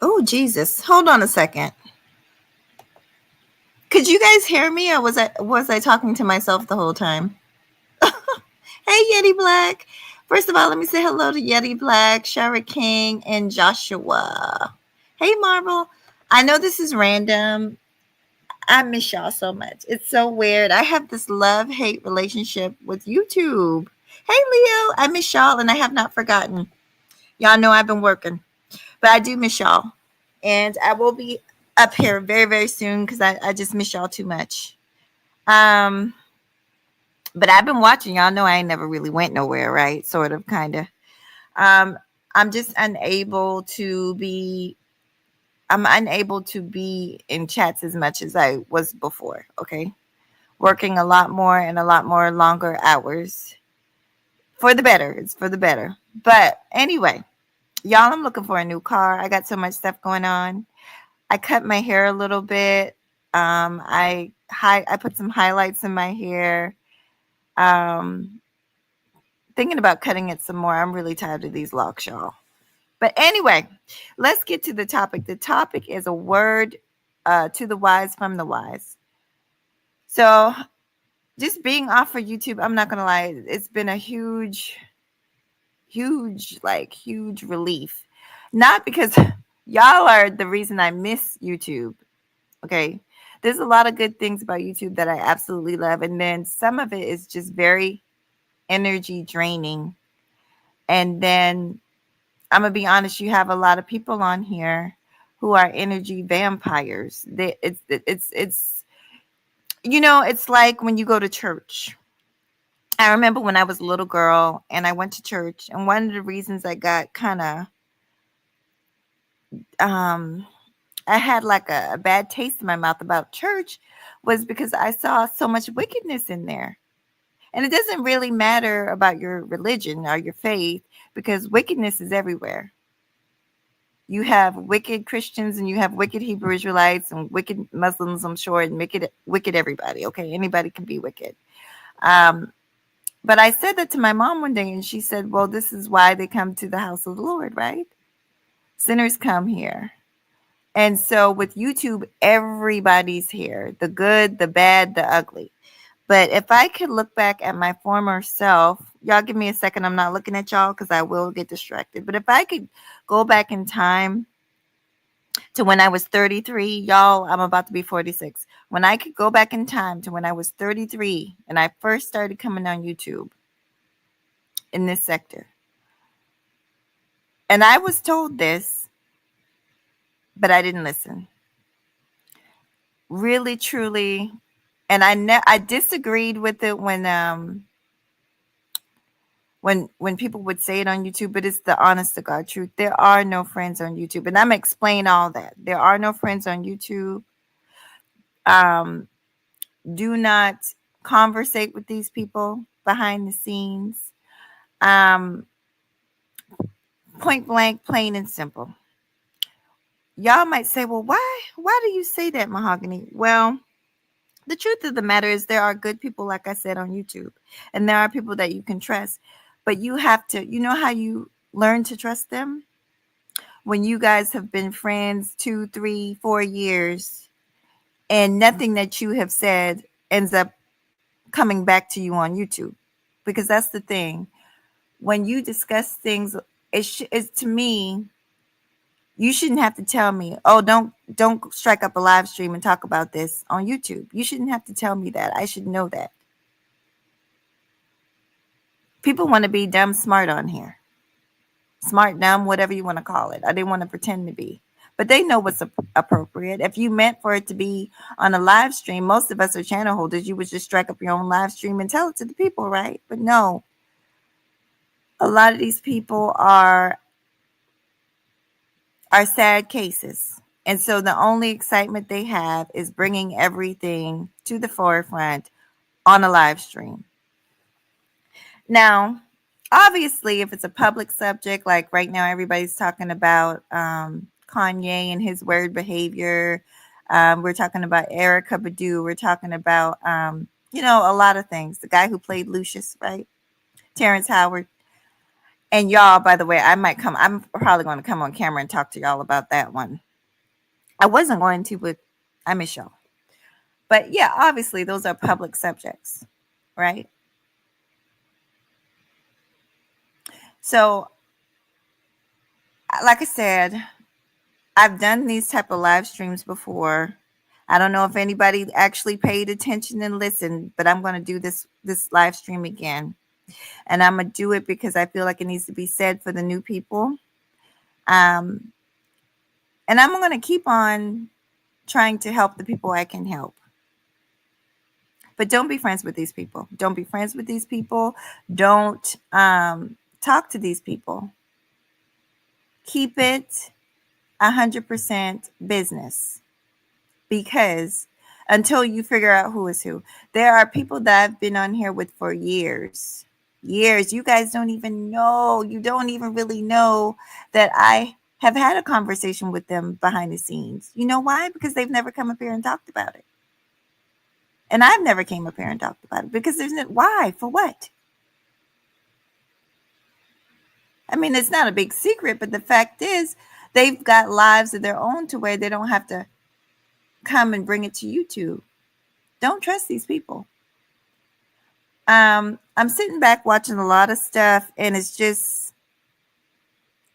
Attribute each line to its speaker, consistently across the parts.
Speaker 1: Oh, Jesus. Hold on a second. Could you guys hear me, or was I talking to myself the whole time? Hey, Yeti Black. First of all, let me say hello to Yeti Black, Shara King, and Joshua. Hey, Marvel. I know this is random. I miss y'all so much. It's so weird. I have this love hate relationship with YouTube. Hey, Leo. I miss y'all, and I have not forgotten. Y'all know I've been working, but I do miss y'all. And I will be up here very, very soon because I just miss y'all too much. Um, but I've been watching. Y'all know I ain't never really went nowhere, right? Sort of, kind of. Um, I'm just unable to be. I'm unable to be in chats as much as I was before. Okay, working a lot more and a lot more longer hours for the better. It's for the better. But anyway, y'all, I'm looking for a new car. I got so much stuff going on. I cut my hair a little bit. I put some highlights in my hair. Um, Thinking about cutting it some more. I'm really tired of these locks, y'all. But anyway, let's get to the topic. The topic is a word to the wise from the wise. So, just being off of YouTube, I'm not gonna lie, it's been a huge, huge relief. Not because y'all are the reason I miss YouTube. Okay, there's a lot of good things about YouTube that I absolutely love, and then some of it is just very energy draining. And then I'm gonna be honest, you have a lot of people on here who are energy vampires. It's it's like when you go to church. I remember when I was a little girl and I went to church, and one of the reasons I got kind of um I had like a bad taste in my mouth about church was because I saw so much wickedness in there. And it doesn't really matter about your religion or your faith because wickedness is everywhere. You have wicked Christians and you have wicked Hebrew Israelites and wicked Muslims, I'm sure, and wicked everybody. Okay, anybody can be wicked. Um, but I said that to my mom one day, and she said, "Well, this is why they come to the house of the Lord, right? Sinners come here." And so with YouTube, everybody's here, the good, the bad, the ugly. But if I could look back at my former self, y'all give me a second. I'm not looking at y'all because I will get distracted. But if I could go back in time to when I was 33, y'all, I'm about to be 46. When I could go back in time to when I was 33 and I first started coming on YouTube in this sector, and I was told this, but I didn't listen. Really, truly, and I disagreed with it when people would say it on YouTube, but it's the honest to God truth. There are no friends on YouTube, and I'm gonna explain all that. There are no friends on YouTube. Um, do not conversate with these people behind the scenes. Um, Point blank, plain and simple. Y'all might say, "Well, why do you say that, Mahogany?" Well, the truth of the matter is there are good people, like I said, on YouTube, and there are people that you can trust, but you have to. You know how you learn to trust them when you guys have been friends 2, 3, 4 years, and nothing that you have said ends up coming back to you on YouTube, because that's the thing. When you discuss things, it's to me, you shouldn't have to tell me, "Oh, don't strike up a live stream and talk about this on YouTube." You shouldn't have to tell me that. I should know that. People want to be dumb smart on here. Smart, dumb, whatever you want to call it. Or they want to pretend to be. But they know what's appropriate. If you meant for it to be on a live stream, most of us are channel holders. You would just strike up your own live stream and tell it to the people, right? But no, a lot of these people are sad cases. And so the only excitement they have is bringing everything to the forefront on a live stream. Now, obviously, if it's a public subject, like right now, everybody's talking about Kanye and his weird behavior. We're talking about Erica Badu. We're talking about, a lot of things. The guy who played Lucius, right? Terrence Howard. And y'all, by the way, I'm probably going to come on camera and talk to y'all about that one. I wasn't going to, but I miss y'all. But yeah, obviously those are public subjects, right? So, like I said, I've done these type of live streams before. I don't know if anybody actually paid attention and listened, but I'm going to do this live stream again. And I'm going to do it because I feel like it needs to be said for the new people. And I'm going to keep on trying to help the people I can help. But don't be friends with these people. Don't be friends with these people. Don't talk to these people. Keep it 100% business, because until you figure out who is who, there are people that I've been on here with for years. You guys don't even know. You don't even really know that I have had a conversation with them behind the scenes. You know why? Because they've never come up here and talked about it. And I've never came up here and talked about it because there's no why, for what? I mean, it's not a big secret, but the fact is they've got lives of their own to where they don't have to come and bring it to YouTube. Don't trust these people. I'm sitting back watching a lot of stuff, and it's just,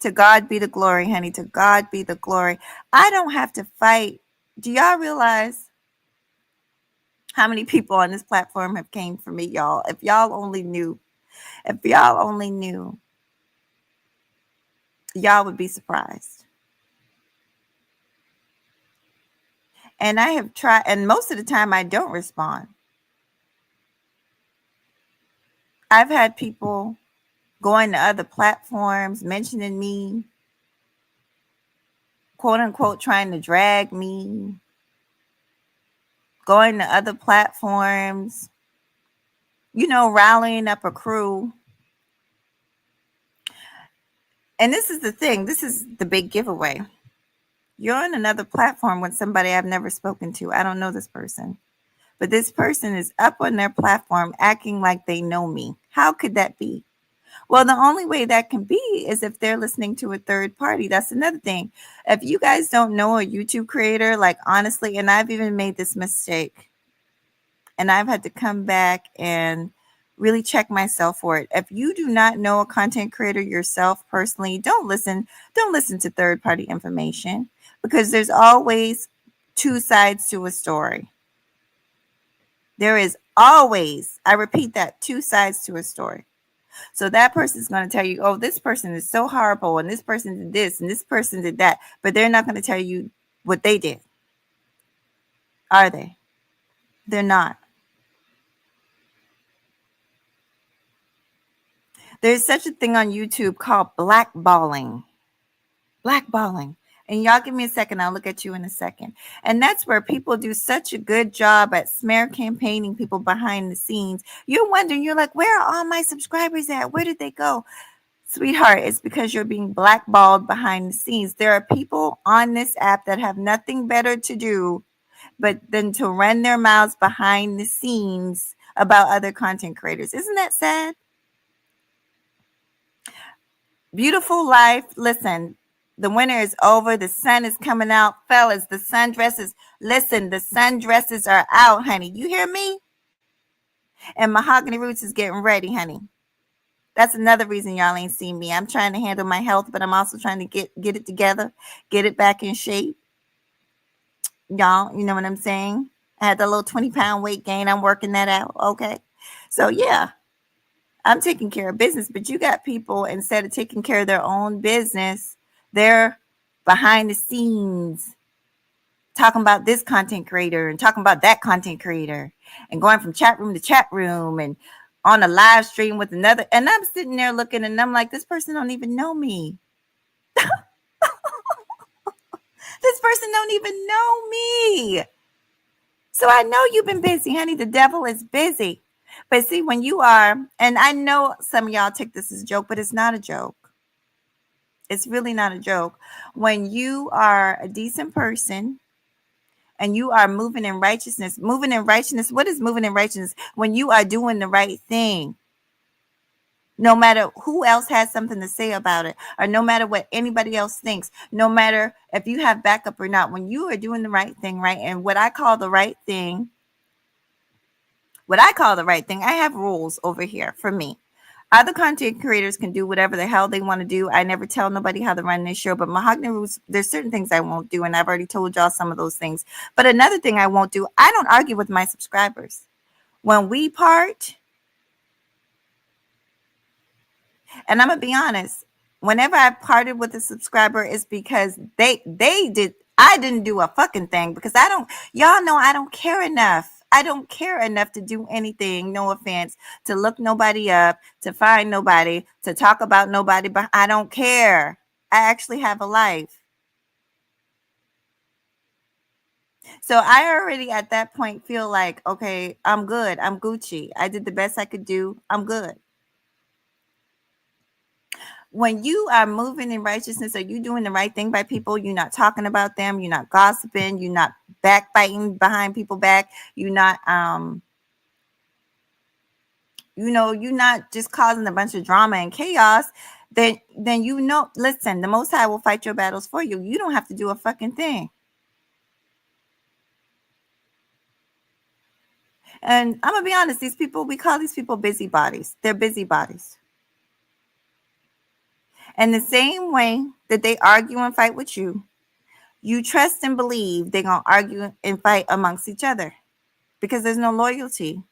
Speaker 1: to God be the glory, honey. To God be the glory. I don't have to fight. Do y'all realize how many people on this platform have came for me, y'all? If y'all only knew, y'all would be surprised. And I have tried, and most of the time I don't respond. I've had people going to other platforms, mentioning me, quote unquote, trying to drag me, going to other platforms, rallying up a crew. And this is the thing. This is the big giveaway. You're on another platform with somebody I've never spoken to. I don't know this person. But this person is up on their platform acting like they know me. How could that be? Well, the only way that can be is if they're listening to a third party. That's another thing. If you guys don't know a YouTube creator, like honestly, and I've even made this mistake, and I've had to come back and really check myself for it. If you do not know a content creator yourself personally, don't listen to third party information, because there's always two sides to a story. There is always, I repeat that, two sides to a story. So that person is going to tell you, oh, this person is so horrible, and this person did this, and this person did that. But they're not going to tell you what they did. Are they? They're not. There's such a thing on YouTube called blackballing. Blackballing. And y'all give me a second. I'll look at you in a second. And that's where people do such a good job at smear campaigning people behind the scenes. You're wondering, you're like, where are all my subscribers at? Where did they go? Sweetheart, it's because you're being blackballed behind the scenes. There are people on this app that have nothing better to do but than to run their mouths behind the scenes about other content creators. Isn't that sad? Beautiful life. Listen, the winter is over. The sun is coming out. Fellas, the sundresses. Listen, the sundresses are out, honey. You hear me? And Mahogany Roots is getting ready, honey. That's another reason y'all ain't seen me. I'm trying to handle my health, but I'm also trying to get it together, get it back in shape. Y'all, you know what I'm saying? I had that little 20-pound weight gain. I'm working that out. Okay. So yeah, I'm taking care of business, but you got people, instead of taking care of their own business, they're behind the scenes talking about this content creator and talking about that content creator and going from chat room to chat room and on a live stream with another. And I'm sitting there looking, and I'm like, this person don't even know me. This person don't even know me. So I know you've been busy, honey. The devil is busy. But see, when you are, and I know some of y'all take this as a joke, but it's not a joke. It's really not a joke. When you are a decent person and you are moving in righteousness, what is moving in righteousness? When you are doing the right thing. No matter who else has something to say about it, or no matter what anybody else thinks, no matter if you have backup or not, when you are doing the right thing, right? And what I call the right thing, I have rules over here for me. Other content creators can do whatever the hell they want to do. I never tell nobody how to run this show, but Mahogany Roots, there's certain things I won't do, and I've already told y'all some of those things. But another thing I won't do, I don't argue with my subscribers. When we part, and I'm gonna be honest, whenever I parted with a subscriber, it's because I didn't do a fucking thing, because y'all know I don't care enough. I don't care enough to do anything, no offense, to look nobody up, to find nobody, to talk about nobody, but I don't care. I actually have a life. So I already at that point feel like, okay, I'm good. I'm Gucci. I did the best I could do. I'm good. When you are moving in righteousness, are you doing the right thing by people? You're not talking about them. You're not gossiping. You're not backbiting behind people's back. You're not, you're not just causing a bunch of drama and chaos. Then listen, the Most High will fight your battles for you. You don't have to do a fucking thing. And I'm gonna be honest, we call these people busybodies. They're busybodies. And the same way that they argue and fight with you, you trust and believe they're going to argue and fight amongst each other, because there's no loyalty.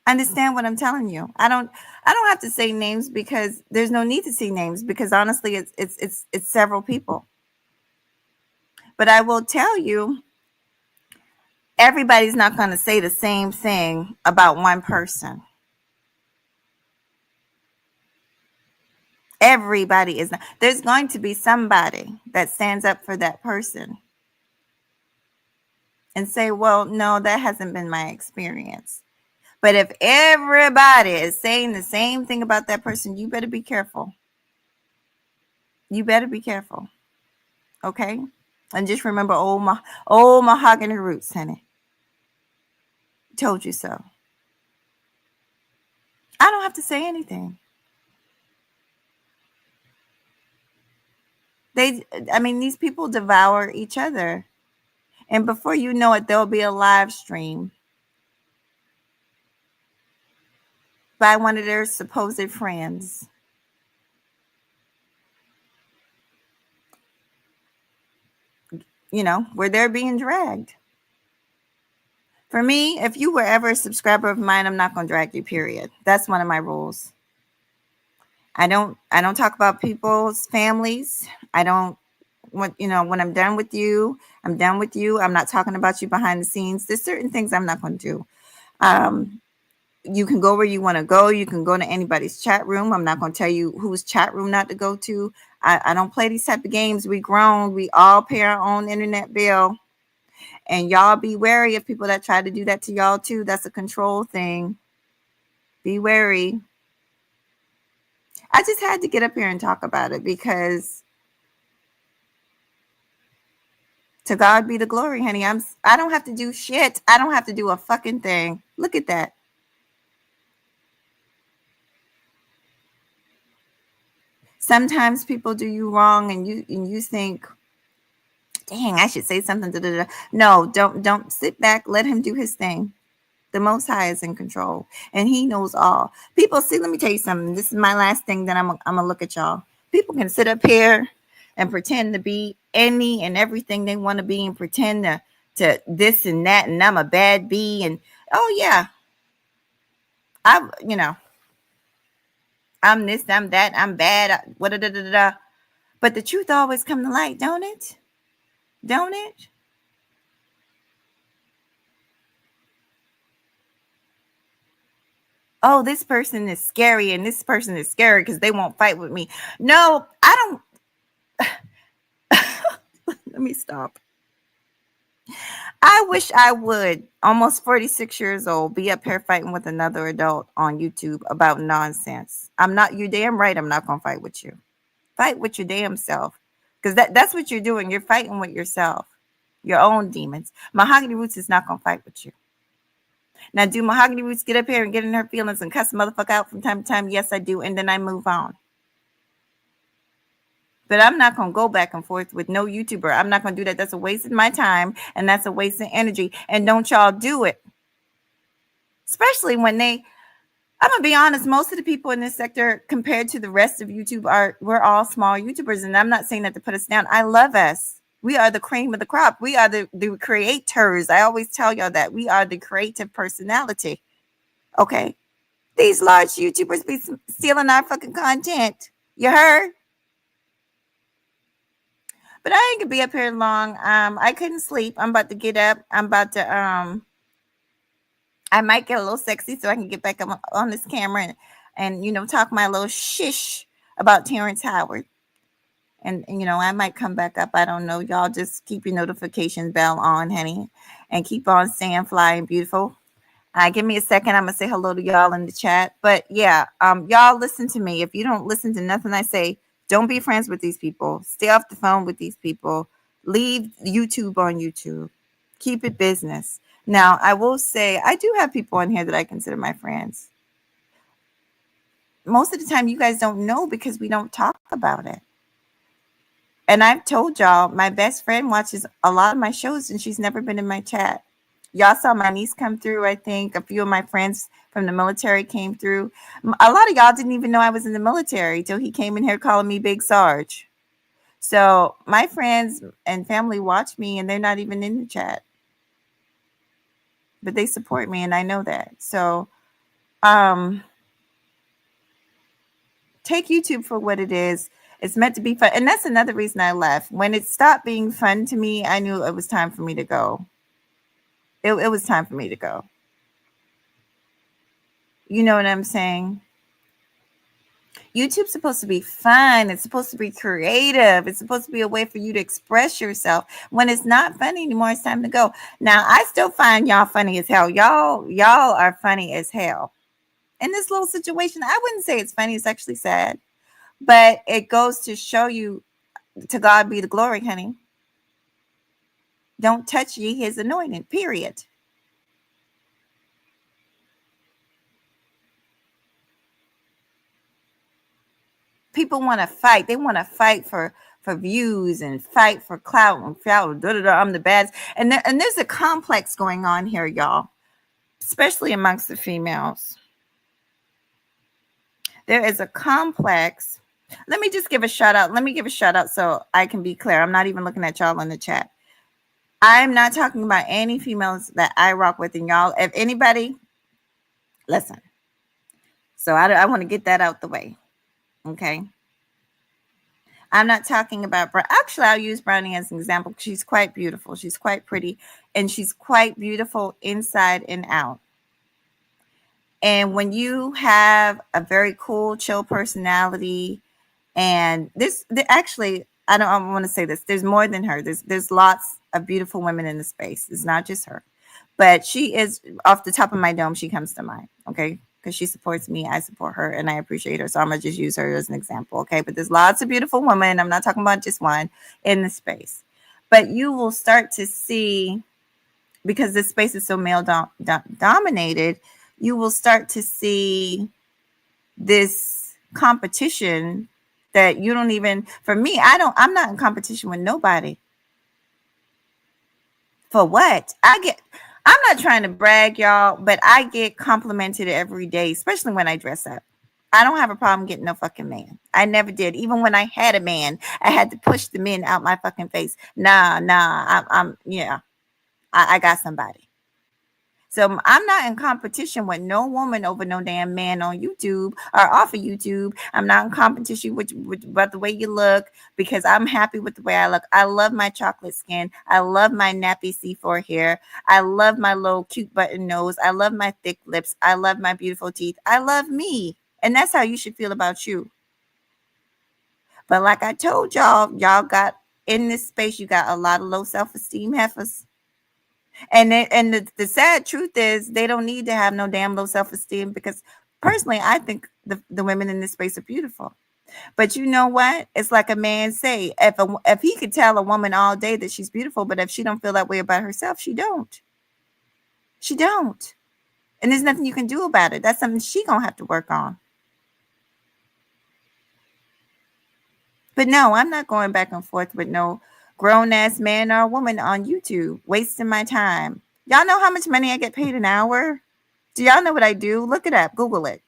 Speaker 1: Understand what I'm telling you? I don't have to say names, because there's no need to see names, because honestly it's several people. But I will tell you, everybody's not going to say the same thing about one person. Everybody is not. There's going to be somebody that stands up for that person and say, well, no, that hasn't been my experience. But if everybody is saying the same thing about that person, you better be careful. You better be careful. Okay? And just remember old Mahogany Roots, honey. Told you so. I don't have to say anything. These people devour each other. And before you know it, there'll be a live stream by one of their supposed friends. Where they're being dragged. For me, if you were ever a subscriber of mine, I'm not going to drag you, period. That's one of my rules. I don't talk about people's families. I don't want, when I'm done with you, I'm done with you. I'm not talking about you behind the scenes. There's certain things I'm not going to do. You can go where you want to go. You can go to anybody's chat room. I'm not going to tell you whose chat room not to go to. I don't play these type of games. We grown. We all pay our own internet bill. And y'all be wary of people that try to do that to y'all too. That's a control thing. Be wary. I just had to get up here and talk about it, because to God be the glory, honey. I don't have to do shit. I don't have to do a fucking thing. Look at that. Sometimes people do you wrong, and you think, dang, I should say something. No, don't sit back. Let him do his thing. The Most High is in control, and He knows all. People, see, let me tell you something. This is my last thing. Then I'm gonna look at y'all. People can sit up here and pretend to be any and everything they want to be, and pretend to this and that, and I'm a bad bee, and oh yeah, I'm this, I'm that, I'm bad. What da. But the truth always come to light, don't it? Don't it? Oh, this person is scary, and this person is scary because they won't fight with me. No, I don't. Let me stop. I wish I would, almost 46 years old, be up here fighting with another adult on YouTube about nonsense. You're damn right, I'm not going to fight with you. Fight with your damn self. Because that's what you're doing. You're fighting with yourself, your own demons. Mahogany Roots is not going to fight with you. Now, do Mahogany Roots get up here and get in her feelings and cuss the motherfucker out from time to time? Yes, I do. And then I move on. But I'm not going to go back and forth with no YouTuber. I'm not going to do that. That's a waste of my time. And that's a waste of energy. And don't y'all do it. Especially when I'm going to be honest, most of the people in this sector compared to the rest of YouTube we're all small YouTubers. And I'm not saying that to put us down. I love us. We are the cream of the crop. We are the creators. I always tell y'all that we are the creative personality. Okay. These large YouTubers be stealing our fucking content. You heard? But I ain't gonna be up here long. I couldn't sleep. I'm about to get up. I'm about to I might get a little sexy so I can get back on this camera and talk my little shish about Terrence Howard. And I might come back up. I don't know. Y'all just keep your notification bell on, honey, and keep on staying fly and beautiful. Give me a second. I'm gonna say hello to y'all in the chat. But yeah, y'all listen to me. If you don't listen to nothing I say, don't be friends with these people. Stay off the phone with these people. Leave YouTube on YouTube. Keep it business. Now, I will say I do have people on here that I consider my friends. Most of the time, you guys don't know because we don't talk about it. And I've told y'all, my best friend watches a lot of my shows and she's never been in my chat. Y'all saw my niece come through. I think a few of my friends from the military came through. A lot of y'all didn't even know I was in the military till he came in here calling me Big Sarge. So my friends and family watch me and they're not even in the chat. But they support me and I know that. So take YouTube for what it is. It's meant to be fun. And that's another reason I left. When it stopped being fun to me, I knew it was time for me to go. It was time for me to go. You know what I'm saying? YouTube's supposed to be fun. It's supposed to be creative. It's supposed to be a way for you to express yourself. When it's not funny anymore, it's time to go. Now, I still find y'all funny as hell. Y'all are funny as hell. In this little situation, I wouldn't say it's funny. It's actually sad. But it goes to show you, to God be the glory, honey. Don't touch ye his anointing, period. People want to fight. They want to fight for views and fight for clout and I'm the best. And there's a complex going on here, y'all, especially amongst the females. There is a complex. Let me just give a shout out. Let me give a shout out so I can be clear. I'm not even looking at y'all in the chat. I'm not talking about any females that I rock with, and y'all, if anybody, listen. So I want to get that out the way. Okay. I'm not talking about, actually, I'll use Brownie as an example. She's quite beautiful. She's quite pretty, and she's quite beautiful inside and out. And when you have a very cool, chill personality, and actually, I want to say this. There's more than her. There's lots of beautiful women in the space. It's not just her, but she is, off the top of my dome, she comes to mind. Okay. Because she supports me, I support her, and I appreciate her. So I'm going to just use her as an example, okay? But there's lots of beautiful women. I'm not talking about just one in the space. But you will start to see, because this space is so male dominated, you will start to see this competition that you don't even, for me, I'm not in competition with nobody. For what? I'm not trying to brag, y'all, but I get complimented every day, especially when I dress up. I don't have a problem getting no fucking man. I never did. Even when I had a man, I had to push the men out my fucking face. Nah, I got somebody. So I'm not in competition with no woman over no damn man on YouTube or off of YouTube. I'm not in competition with about the way you look, because I'm happy with the way I look. I love my chocolate skin. I love my nappy C4 hair. I love my little cute button nose. I love my thick lips. I love my beautiful teeth. I love me. And that's how you should feel about you. But like I told y'all got in this space, you got a lot of low self-esteem heifers. And the sad truth is they don't need to have no damn low self-esteem, because personally, I think the women in this space are beautiful. But you know what? It's like a man say, if he could tell a woman all day that she's beautiful, but if she don't feel that way about herself, she don't. She don't. And there's nothing you can do about it. That's something she gonna have to work on. But no, I'm not going back and forth with no grown ass man or woman on YouTube, wasting my time. Y'all know how much money I get paid an hour? Do y'all know what I do? Look it up, Google it.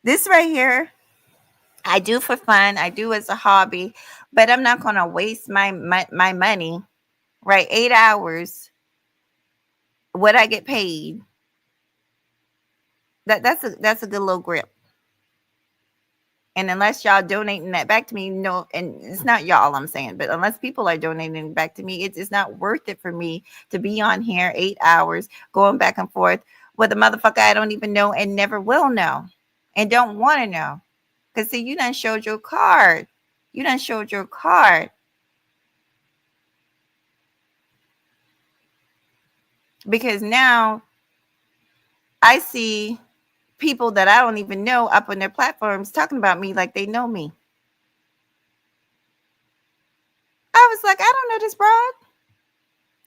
Speaker 1: This right here, I do for fun. I do as a hobby, but I'm not gonna waste my money. Right, 8 hours. What I get paid. That's a good little grip. And unless y'all donating that back to me, no, and it's not y'all I'm saying, but unless people are donating back to me, it's not worth it for me to be on here 8 hours going back and forth with a motherfucker I don't even know and never will know and don't want to know. Because see, you done showed your card. You done showed your card. Because now I see people that I don't even know up on their platforms talking about me like they know me. I was like, I don't know this broad.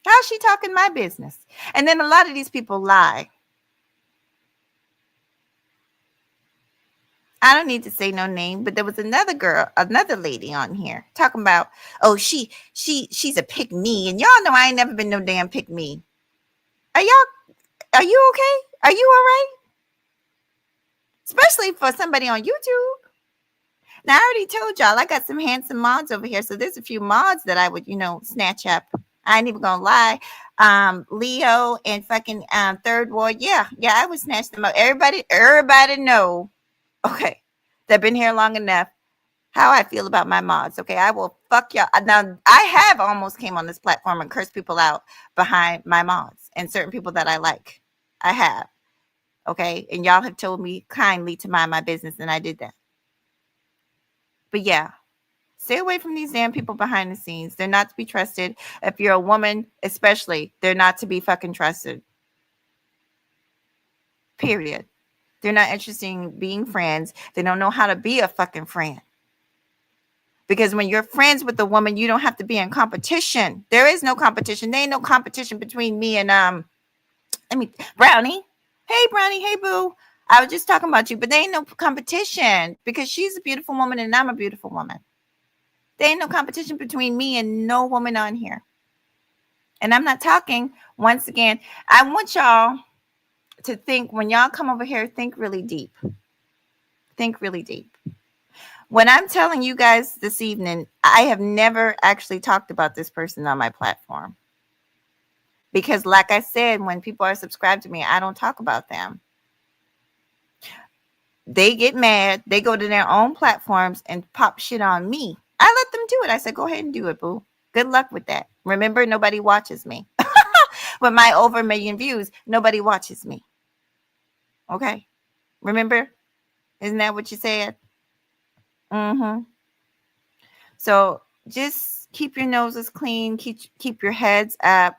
Speaker 1: How's she talking my business? And then a lot of these people lie. I don't need to say no name, but there was another girl, another lady on here talking about, oh, she's a pick me. And y'all know I ain't never been no damn pick me. Are you okay? Are you all right? Especially for somebody on YouTube. Now, I already told y'all I got some handsome mods over here. So there's a few mods that I would, snatch up. I ain't even gonna lie. Leo and fucking Third Ward. Yeah, I would snatch them up. Everybody know. Okay, they've been here long enough. How I feel about my mods. Okay, I will fuck y'all. Now, I have almost came on this platform and cursed people out behind my mods and certain people that I like. I have. Okay, and y'all have told me kindly to mind my business, and I did that. But yeah, stay away from these damn people behind the scenes. They're not to be trusted. If you're a woman, especially, they're not to be fucking trusted. Period. They're not interested in being friends. They don't know how to be a fucking friend. Because when you're friends with a woman, you don't have to be in competition. There is no competition. There ain't no competition between me and Brownie. Hey, Brownie. Hey, boo. I was just talking about you, but there ain't no competition because she's a beautiful woman and I'm a beautiful woman. There ain't no competition between me and no woman on here. And I'm not talking, once again, I want y'all to think, when y'all come over here, think really deep. Think really deep. When I'm telling you guys this evening, I have never actually talked about this person on my platform. Because like I said, when people are subscribed to me, I don't talk about them. They get mad. They go to their own platforms and pop shit on me. I let them do it. I said, go ahead and do it, boo. Good luck with that. Remember, nobody watches me. With my over 1 million views, nobody watches me. Okay? Remember? Isn't that what you said? Mm-hmm. So just keep your noses clean. Keep your heads up.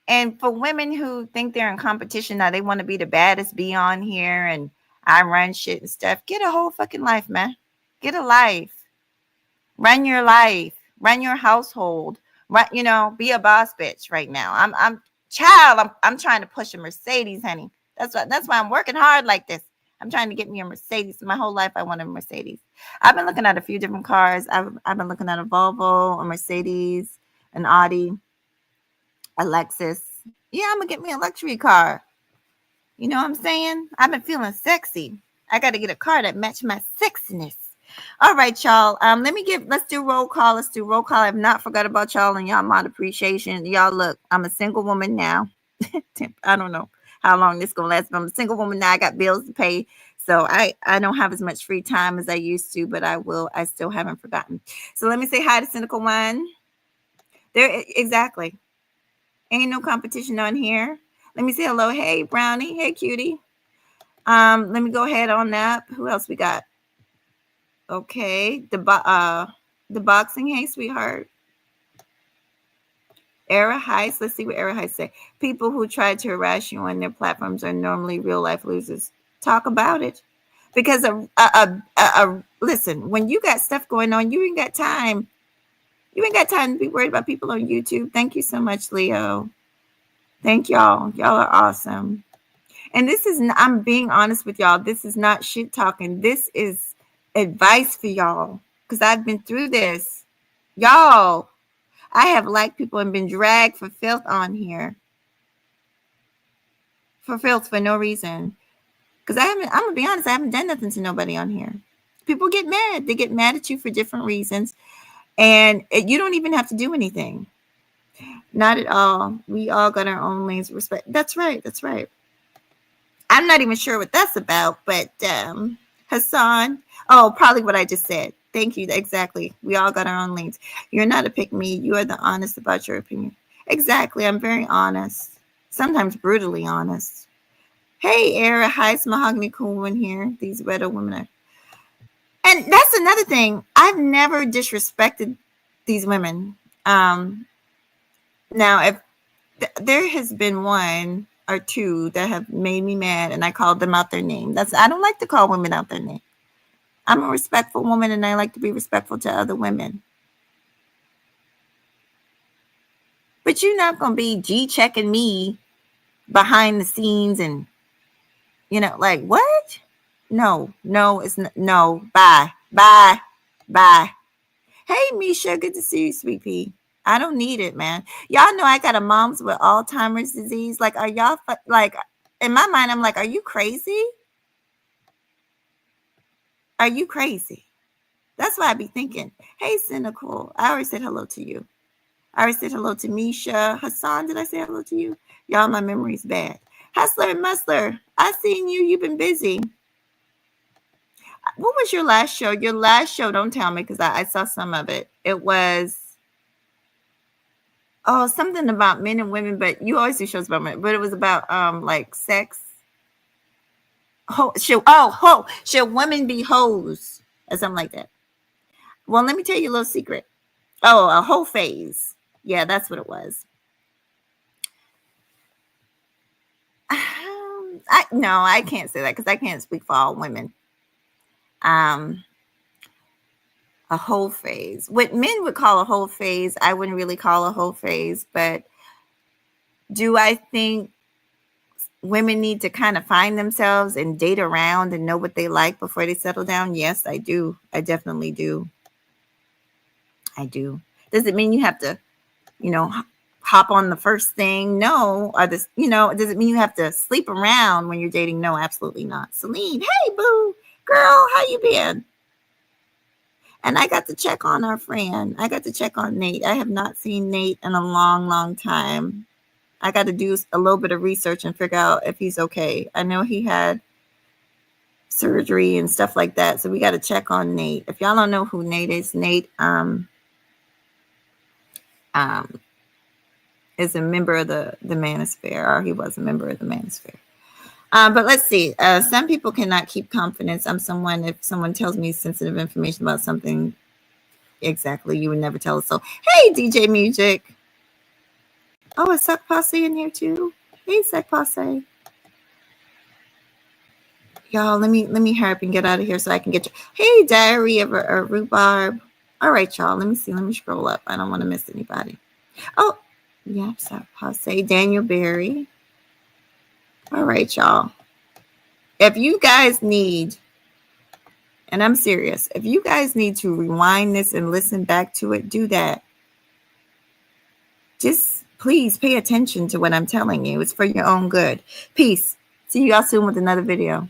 Speaker 1: And for women who think they're in competition now, they want to be the baddest bee on here and I run shit and stuff. Get a whole fucking life, man. Get a life. Run your life. Run your household. Run, be a boss bitch right now. I'm trying to push a Mercedes, honey. That's why I'm working hard like this. I'm trying to get me a Mercedes. My whole life I wanted a Mercedes. I've been looking at a few different cars. I've been looking at a Volvo, a Mercedes, an Audi, a Lexus. Yeah, I'm gonna get me a luxury car. You know what I'm saying? I've been feeling sexy. I got to get a car that match my sexiness. All right, y'all. Let's do roll call. Let's do roll call. I've not forgot about y'all and y'all mod appreciation. Y'all, look, I'm a single woman now. I don't know how long this gonna last, but I'm a single woman now. I got bills to pay. So I don't have as much free time as I used to, but I still haven't forgotten. So let me say hi to Cynical One. There, exactly. Ain't no competition on here. Let me say hello. Hey, Brownie. Hey, cutie. Let me go ahead on that. Who else we got? Okay. The boxing. Hey, sweetheart. Era Heist. Let's see what Era Heist say. People who try to harass you on their platforms are normally real life losers. Talk about it. Because listen, when you got stuff going on, you ain't got time. You ain't got time to be worried about people on YouTube. Thank you so much, Leo. Thank y'all. Y'all are awesome. And this is, I'm being honest with y'all. This is not shit talking. This is advice for y'all. Because I've been through this. Y'all, I have liked people and been dragged for filth on here. For filth for no reason. Because I'm going to be honest, I haven't done nothing to nobody on here. People get mad. They get mad at you for different reasons. And you don't even have to do anything. Not at all. We all got our own lanes of respect. That's right. That's right. I'm not even sure what that's about, but Hassan, oh, probably what I just said. Thank you. Exactly. We all got our own lanes. You're not a pick me. You are the honest about your opinion. Exactly. I'm very honest. Sometimes brutally honest. Hey, Era. Hi, it's Mahogany Cool One here. These weirdo women are. And that's another thing. I've never disrespected these women. Now, if there has been one or two that have made me mad and I called them out their name. I don't like to call women out their name. I'm a respectful woman and I like to be respectful to other women. But you're not going to be G-checking me behind the scenes and, like, what? No, it's not. No, bye. Hey, Misha, good to see you, sweet pea. I don't need it, man. Y'all know I got a mom's with Alzheimer's disease. Like, are y'all, like, in my mind, I'm like, are you crazy? Are you crazy? That's why I be thinking, hey, Cynical. I already said hello to you. I already said hello to Misha. Hassan, did I say hello to you? Y'all, my memory's bad. Hustler and Musler, I seen you. You've been busy. What was your last show? Your last show, don't tell me, because I saw some of it. It was, something about men and women, but you always do shows about men, but it was about like sex. Should women be hoes? Or something like that. Well, let me tell you a little secret. Oh, a whole phase. Yeah, that's what it was. I can't say that because I can't speak for all women. A whole phase. What men would call a whole phase, I wouldn't really call a whole phase. But do I think women need to kind of find themselves and date around and know what they like before they settle down? Yes, I do. I definitely do. I do. Does it mean you have to, hop on the first thing? No. Or this, does it mean you have to sleep around when you're dating? No, absolutely not. Celine, hey boo, girl, how you been? And I got to check on our friend. I got to check on Nate. I have not seen Nate in a long, long time. I got to do a little bit of research and figure out if he's okay. I know he had surgery and stuff like that. So we got to check on Nate. If y'all don't know who Nate is, Nate is a member of the Manosphere, or he was a member of the Manosphere. But let's see. Some people cannot keep confidence. If someone tells me sensitive information about something, exactly, you would never tell us so. Hey, DJ Music. Oh, is Suck Posse in here too? Hey, Suck Posse. Y'all, let me hurry up and get out of here so I can get you. Hey, Diary of a Rhubarb. All right, y'all. Let me see. Let me scroll up. I don't want to miss anybody. Oh, yeah, Suck Posse. Daniel Berry. All right, y'all. If you guys need, and I'm serious, if you guys need to rewind this and listen back to it, do that. Just please pay attention to what I'm telling you. It's for your own good. Peace. See you all soon with another video.